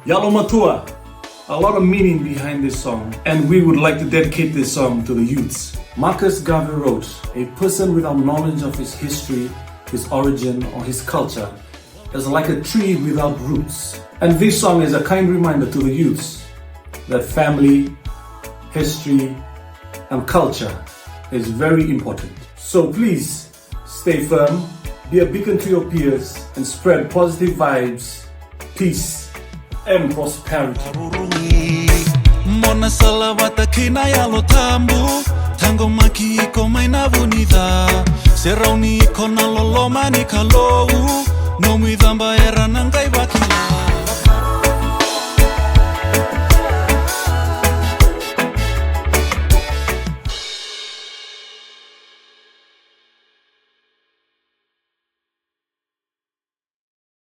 Yalomatua. A lot of meaning behind this song, and we would like to dedicate this song to the youths. Marcus Garvey wrote, "A person without knowledge of his history, his origin, or his culture is like a tree without roots." And this song is a kind reminder to the youths that family, history, and culture is very important. So please stay firm, be a beacon to your peers, and spread positive vibes, peace, and prosperity. Mona salawata kina yalo tambu tango maki ko maina vunida serauni ko na loloma ni kalou no mi damba era nangai bakila